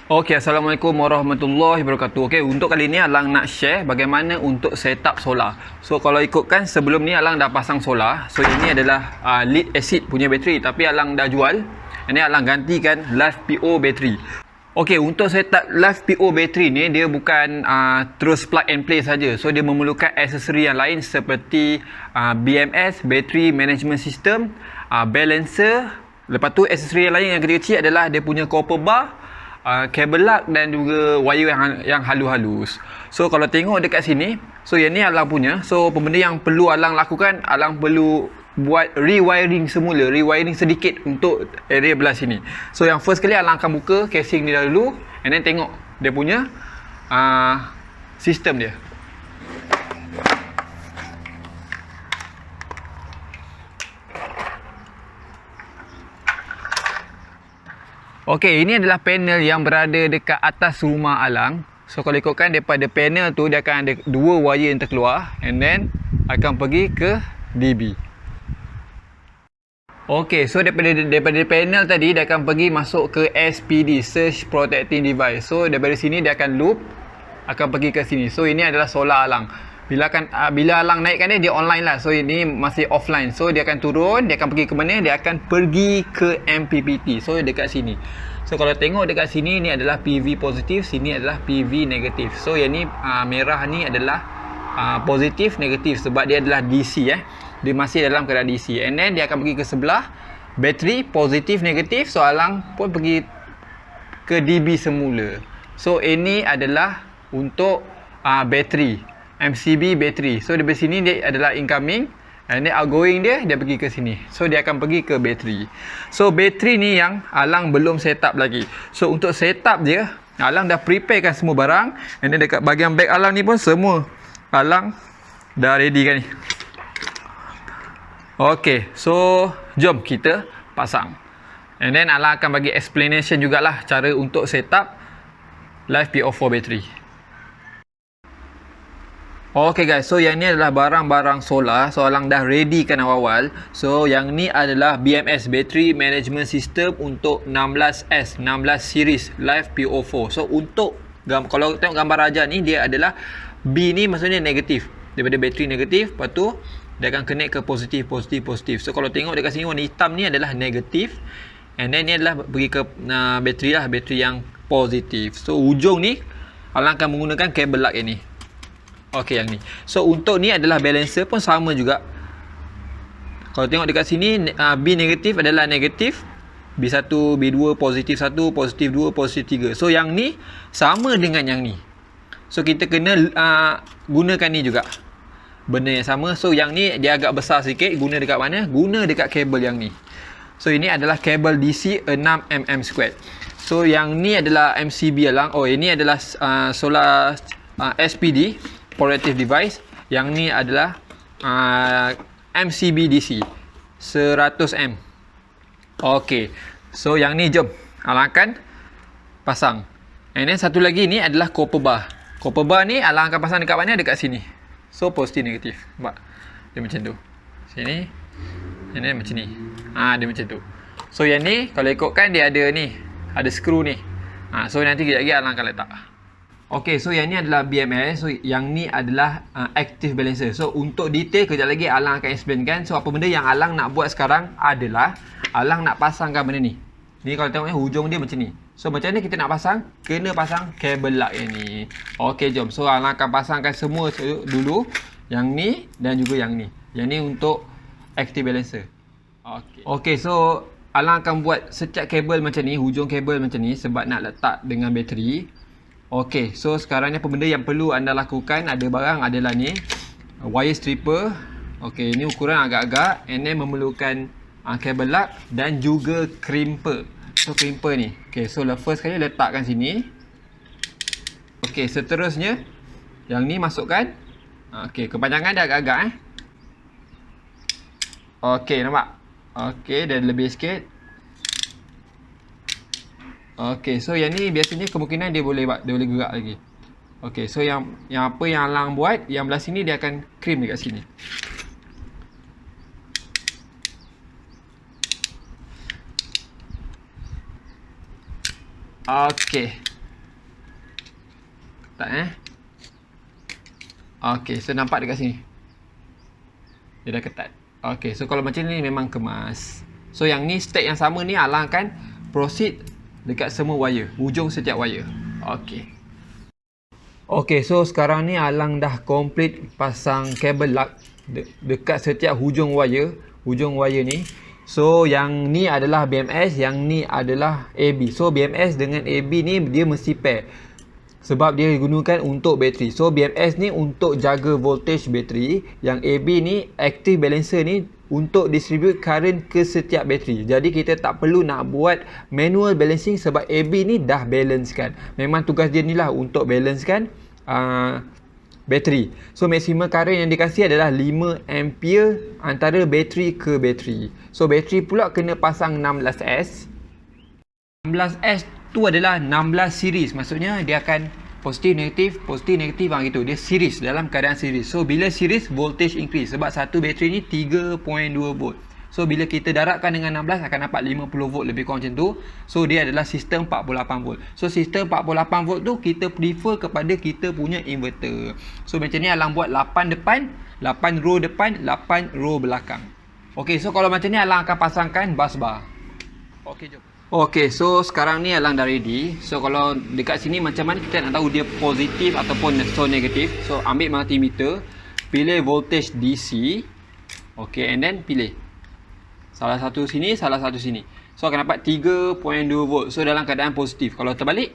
Okey, Assalamualaikum warahmatullahi wabarakatuh. Okey, untuk kali ni Alang nak share bagaimana untuk setup solar. So kalau ikutkan sebelum ni Alang dah pasang solar. So ini adalah lead acid punya bateri, tapi Alang dah jual. Ini Alang gantikan live PO bateri. Okey, untuk setup live PO bateri ni dia bukan terus plug and play saja. So dia memerlukan aksesori yang lain seperti BMS, battery management system, balancer. Lepas tu aksesori yang lain yang kecil-kecil adalah dia punya copper bar, kabel lug dan juga wire yang halus-halus. So kalau tengok dekat sini, so yang ni Alang punya. So benda yang perlu Alang lakukan, Alang perlu buat rewiring semula, rewiring sedikit untuk area belah sini. So yang first kali Alang akan buka casing ni dahulu, and then tengok dia punya sistem dia. Okey, ini adalah panel yang berada dekat atas rumah Alang. So kalau ikutkan daripada panel tu dia akan ada dua wire yang terkeluar, and then akan pergi ke DB. Okey, so daripada panel tadi dia akan pergi masuk ke SPD, Surge Protecting Device. So daripada sini dia akan loop, akan pergi ke sini. So ini adalah solar Alang. Bila Alang naikkan dia online lah. So ini masih offline. So dia akan turun, dia akan pergi ke mana? Dia akan pergi ke MPPT. So dekat sini. So kalau tengok dekat sini, ni adalah PV positif, sini adalah PV negatif. So yang ni merah ni adalah positif negatif sebab dia adalah DC Dia masih dalam keadaan DC. And then dia akan pergi ke sebelah bateri positif negatif. So Alang pun pergi ke DB semula. So ini adalah untuk bateri, MCB bateri. So dari sini dia adalah incoming, and then outgoing dia pergi ke sini. So dia akan pergi ke bateri. So bateri ni yang Alang belum set up lagi. So untuk set up dia, Alang dah preparekan semua barang, and then dekat bahagian bag Alang ni pun semua Alang dah ready kan ni. Okey, so jom kita pasang. And then Alang akan bagi explanation jugalah cara untuk set up live PO4 bateri. Okay guys, so yang ni adalah barang-barang solar. So Alang dah ready kan awal-awal. So yang ni adalah BMS, Battery Management System untuk 16S, 16 series live PO4. So untuk kalau tengok gambar raja ni, dia adalah B ni maksudnya negatif. Daripada bateri negatif, lepas tu dia akan connect ke positif, positif, positif. So kalau tengok dekat sini warna hitam ni adalah negatif, and then ni adalah pergi ke bateri lah, bateri yang positif. So ujung ni Alang akan menggunakan kabel lug yang ni. Okey, yang ni. So untuk ni adalah balancer pun sama juga. Kalau tengok dekat sini, B negatif adalah negatif, B1, B2 positif 1, positif 2, positif 3. So yang ni sama dengan yang ni. So kita kena gunakan ni juga, benda yang sama. So yang ni dia agak besar sikit. Guna dekat mana? Guna dekat kabel yang ni. So ini adalah kabel DC 6mm². So yang ni adalah MCB Alang. Oh, ini adalah solar SPD protective device. Yang ni adalah MCB DC 100M. Okey, so yang ni jom Alang akan pasang. And then satu lagi ni adalah copper bar. Copper bar ni Alang akan pasang dekat mana? Dekat sini. So positif negatif. Nampak? Dia macam tu. Sini. And then macam ni. Dia macam tu. So yang ni kalau ikutkan dia ada ni, ada skru ni. So nanti kejap lagi Alang akan letak. Okey, so yang ni adalah BMS. So yang ni adalah active balancer. So untuk detail kejap lagi Alang akan explainkan. So apa benda yang Alang nak buat sekarang adalah Alang nak pasangkan benda ni. Ni kalau tengok hujung dia macam ni. So macam ni kita nak pasang, kena pasang kabel lug yang ni. Okey, jom. So Alang akan pasangkan semua dulu. Yang ni dan juga yang ni. Yang ni untuk active balancer. Okey, so Alang akan buat setiap kabel macam ni, hujung kabel macam ni sebab nak letak dengan bateri. Okey, so sekarang ni apa benda yang perlu anda lakukan? Ada barang adalah ni, wire stripper. Okey, ni ukuran agak-agak, and then memerlukan kabel lug dan juga crimper. So crimper ni, okey, so first kali letakkan sini. Okey, seterusnya yang ni masukkan. Okey, kepanjangan dia agak-agak Okey, nampak? Okey, dan lebih sikit. Okey, so yang ni biasanya kemungkinan dia boleh gerak lagi. Okey, so yang apa yang Alang buat, yang belah sini dia akan crimp dekat sini. Okey. ketat Okey, so nampak dekat sini. Dia dah ketat. Okey, so kalau macam ni memang kemas. So yang ni step yang sama ni Alang akan proceed dekat semua wire, hujung setiap wire. Okey. Okey, so sekarang ni Alang dah complete pasang kabel lug dekat setiap hujung wire ni. So yang ni adalah BMS, yang ni adalah AB. So BMS dengan AB ni dia mesti pair, sebab dia digunakan untuk bateri. So BMS ni untuk jaga voltage bateri, yang AB ni active balancer ni untuk distribute current ke setiap bateri. Jadi kita tak perlu nak buat manual balancing sebab AB ni dah balance kan. Memang tugas dia ni lah untuk balance kan bateri. So maximum current yang dikasih adalah 5 ampere antara bateri ke bateri. So bateri pula kena pasang 16S. 16S tu adalah 16 series, maksudnya dia akan positif negatif gitu. Dia series, dalam keadaan series. So bila series, voltage increase sebab satu bateri ni 3.2 volt. So bila kita darabkan dengan 16 akan dapat 50 volt lebih kurang macam tu. So dia adalah sistem 48 volt. So sistem 48 volt tu kita prefer kepada kita punya inverter. So macam ni Alang buat 8 depan, 8 row depan, 8 row belakang. Okey, so kalau macam ni Alang akan pasangkan bus bar. Okey, jom. Okey, so sekarang ni Alang dah ready. So kalau dekat sini macam mana kita nak tahu dia positif ataupun so negatif. So ambil multimeter, pilih voltage DC. Okey, and then pilih salah satu sini, salah satu sini. So akan dapat 3.2 volt. So dalam keadaan positif. Kalau terbalik,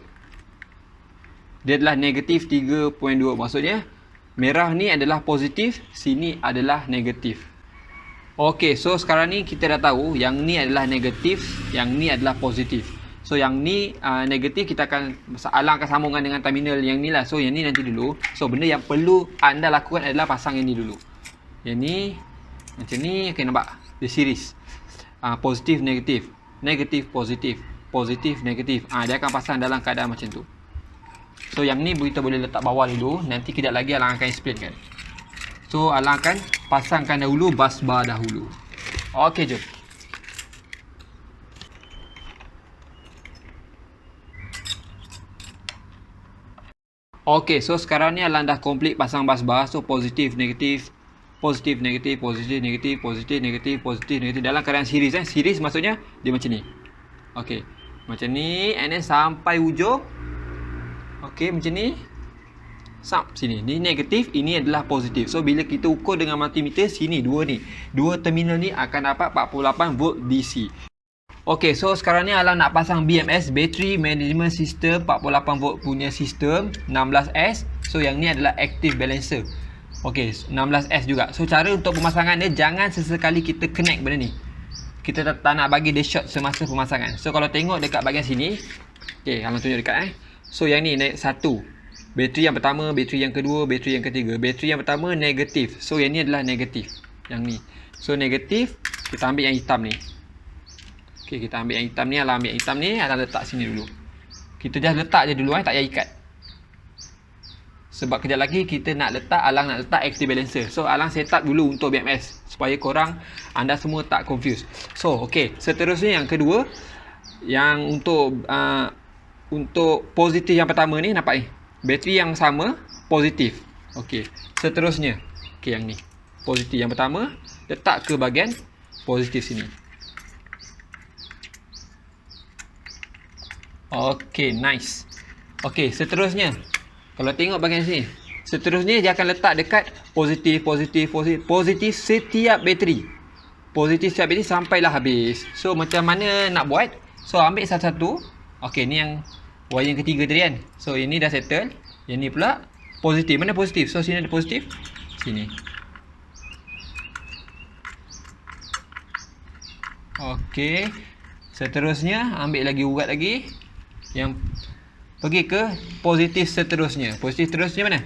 dia adalah negatif 3.2. Maksudnya merah ni adalah positif, sini adalah negatif. Okey, so sekarang ni kita dah tahu yang ni adalah negatif, yang ni adalah positif. So yang ni negatif, kita akan Alang akan sambungkan dengan terminal yang ni lah. So yang ni nanti dulu. So benda yang perlu anda lakukan adalah pasang yang ni dulu. Yang ni macam ni, okey, nampak dia series. Positif negatif, negatif positif, positif negatif. Dia akan pasang dalam keadaan macam tu. So yang ni kita boleh letak bawah dulu, nanti kejap lagi Alang akan explain kan. So Alang akan pasangkan dahulu bus bar dahulu. Okey, jom. Okey, so sekarang ni Alang dah complete pasang bus bar. So positif negatif, positif negatif, positif negatif, positif negatif, positif negatif dalam keadaan series Series maksudnya dia macam ni. Okey, macam ni, and then sampai hujung. Okey, macam ni. Sini, ni negatif, ini adalah positif. So bila kita ukur dengan multimeter, sini dua terminal ni akan dapat 48 volt DC. Okey, so sekarang ni Alang nak pasang BMS, Battery Management System 48 volt punya sistem 16S. So yang ni adalah active balancer. Okey, 16S juga. So cara untuk pemasangan dia, jangan sesekali kita connect benda ni. Kita tak nak bagi dia short semasa pemasangan. So kalau tengok dekat bahagian sini, okey, Alang tunjuk dekat So yang ni naik satu. Bateri yang pertama, bateri yang kedua, bateri yang ketiga. Bateri yang pertama negatif. So yang ni adalah negatif. Yang ni. So negatif, kita ambil yang hitam ni. Okey, kita ambil yang hitam ni. Alang ambil yang hitam ni, Alang letak sini dulu. Kita just letak je dulu, tak payah ikat. Sebab kejap lagi kita nak letak, Alang nak letak active balancer. So Alang set up dulu untuk BMS supaya korang, anda semua tak confuse. So okey, seterusnya yang kedua, yang untuk positif yang pertama ni, nampak ni. Bateri yang sama, positif. Okey, seterusnya. Okey, yang ni. Positif yang pertama, letak ke bahagian positif sini. Okey, nice. Okey, seterusnya. Kalau tengok bahagian sini. Seterusnya, dia akan letak dekat positif, positif, positif. Positif setiap bateri. Positif setiap bateri sampailah habis. So, macam mana nak buat? So, ambil satu-satu. Okey, ni yang wire yang ketiga tadi kan. So ini dah settle. Yang ni pula positif. Mana positif? So sini ada positif. Sini. Okey. Seterusnya ambil lagi urat lagi. Yang pergi ke positif seterusnya. Positif seterusnya mana?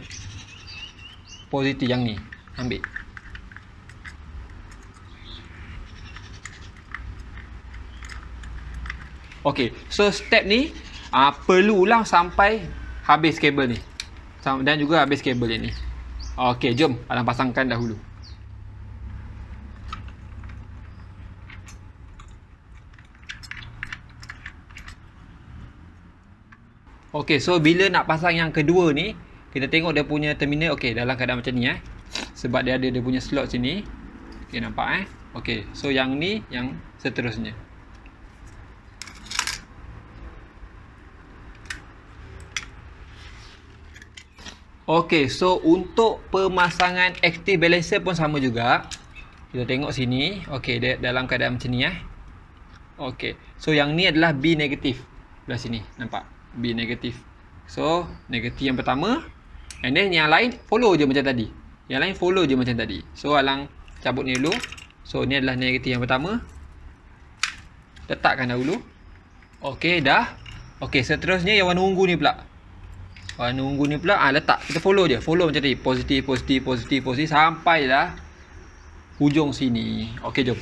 Positif yang ni. Ambil. Okey. So step ni perlu ulang sampai habis kabel ni. Dan juga habis kabel yang ni. Okey, jom Alang pasangkan dahulu. Okey, so bila nak pasang yang kedua ni, kita tengok dia punya terminal. Okey, dalam keadaan macam ni sebab dia ada dia punya slot sini. Okey, nampak Okey, so yang ni yang seterusnya. Okey, so untuk pemasangan active balancer pun sama juga. Kita tengok sini. Okey, dia dalam keadaan macam ni Okey, so yang ni adalah B negatif. Belah sini, nampak? B negatif. So, negatif yang pertama. And then yang lain follow je macam tadi. Yang lain follow je macam tadi. So, Alang cabut ni dulu. So, ni adalah negatif yang pertama. Letakkan dahulu. Okey, dah. Okey, seterusnya yang warna ungu ni pula. Warna ungu ni pula letak. Kita follow je. Follow macam tadi. Positif, positif, positif, positif. Sampai dah hujung sini. Okey, jom.